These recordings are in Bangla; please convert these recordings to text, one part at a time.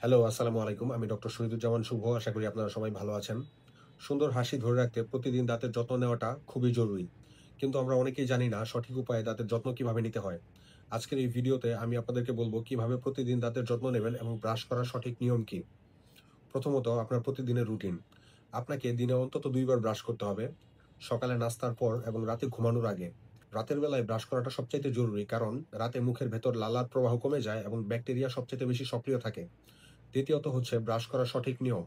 হ্যালো, আসসালামু আলাইকুম। আমি ডক্টর শহীদুজ্জামান শুভ। আশা করি আপনারা সবাই ভালো আছেন। সুন্দর হাসি ধরে রাখতে প্রতিদিন দাঁতের যত্ন নেওয়াটা খুবই জরুরি। কিন্তু আমরা অনেকেই জানি না সঠিক উপায়ে দাঁতের যত্ন কিভাবে নিতে হয়। আজকের এই ভিডিওতে আমি আপনাদেরকে বলব কিভাবে প্রতিদিন দাঁতের যত্ন নেবেন এবং ব্রাশ করার সঠিক নিয়ম কি। প্রথমত আপনার প্রতিদিনের রুটিন। আপনাকে দিনে অন্তত ২ বার ব্রাশ করতে হবে। সকালে নাস্তার পর এবং রাতে ঘুমানোর আগে। রাতের বেলায় ব্রাশ করাটা সবচাইতে জরুরি, কারণ রাতে মুখের ভেতর লালার প্রবাহ কমে যায় এবং ব্যাকটেরিয়া সবচাইতে বেশি সক্রিয় থাকে। দ্বিতীয়ত হচ্ছে ব্রাশ করার সঠিক নিয়ম।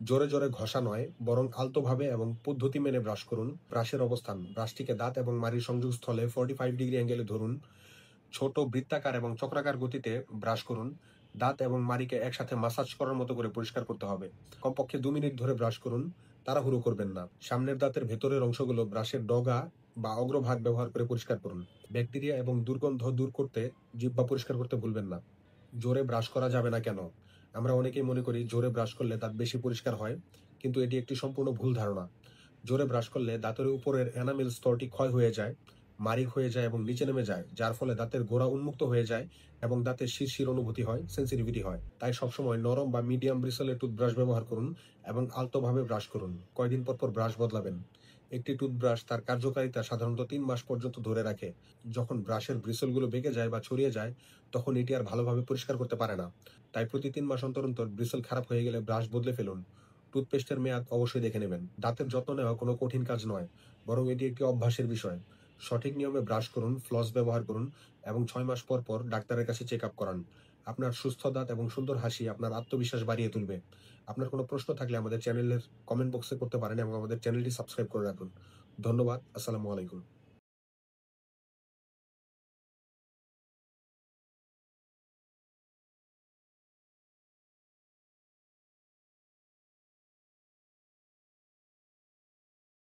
জোরে জোরে ঘষা নয়, বরং আলতোভাবে এবং পদ্ধতি মেনে ব্রাশ করুন। ব্রাশের অবস্থান: ব্রাশটিকে দাঁত এবং মাড়ির সংযোগস্থলে 45 ডিগ্রি অ্যাঙ্গেলে ধরুন। ছোট বৃত্তাকার এবং চক্রাকার গতিতে ব্রাশ করুন। দাঁত এবং মাড়িকে একসাথে মাসাজ করার মতো করে পরিষ্কার করতে হবে। কমপক্ষে 2 মিনিট ধরে ব্রাশ করুন। তাড়াহুড়ো করবেন না। সামনের দাঁতের ভেতরের অংশগুলো ব্রাশের ডগা বা অগ্রভাগ ব্যবহার করে পরিষ্কার করুন। ব্যাকটেরিয়া এবং দুর্গন্ধ দূর করতে জিহ্বা পরিষ্কার করতে ভুলবেন না। জোরে ব্রাশ করা যাবে না কেন? আমরা অনেকেই মনে করি জোরে ব্রাশ করলে দাঁত বেশি পরিষ্কার হয়, কিন্তু এটি একটি সম্পূর্ণ ভুল ধারণা। জোরে ব্রাশ করলে দাঁতের উপরের এনামেল স্তরটি ক্ষয় হয়ে যায়, মাড়ি হয়ে যায় এবং নিচে নেমে যায়, যার ফলে দাঁতের গোড়া উন্মুক্ত হয়ে যায় এবং দাঁতের শিরশির অনুভূতি হয়, সেন্সিটিভিটি হয়। তাই সবসময় নরম বা মিডিয়াম ব্রিসেলের টুথব্রাশ ব্যবহার করুন এবং আলতোভাবে ব্রাশ করুন। কয়দিন পর পর ব্রাশ বদলাবেন। একটি টুথব্রাশ তার কার্যকারিতা সাধারণত ৩ মাস পর্যন্ত ধরে রাখে। যখন ব্রাশের ব্রিসেলগুলো বেঁকে যায় বা ছড়িয়ে যায়, তখন এটি আর ভালোভাবে পরিষ্কার করতে পারে না। তাই প্রতি ৩ মাস অন্তর অন্তর ব্রিসেল খারাপ হয়ে গেলে ব্রাশ বদলে ফেলুন। টুথপেস্টের মেয়াদ অবশ্যই দেখে নেবেন। দাঁতের যত্ন নেওয়া কোনো কঠিন কাজ নয়, বরং এটি একটি অভ্যাসের বিষয়। সঠিক নিয়মে ব্রাশ করুন, ফ্লস ব্যবহার করুন এবং ৬ মাস পর পর ডাক্তারের কাছে চেক আপ করান। আপনার সুস্থ দাঁত এবং সুন্দর হাসি আপনার আত্মবিশ্বাস বাড়িয়ে তুলবে। আপনার কোনো প্রশ্ন থাকলে আমাদের চ্যানেলের কমেন্ট বক্সে করতে পারেন এবং আমাদের চ্যানেলটি সাবস্ক্রাইব করে রাখুন। ধন্যবাদ। আসসালামু আলাইকুম।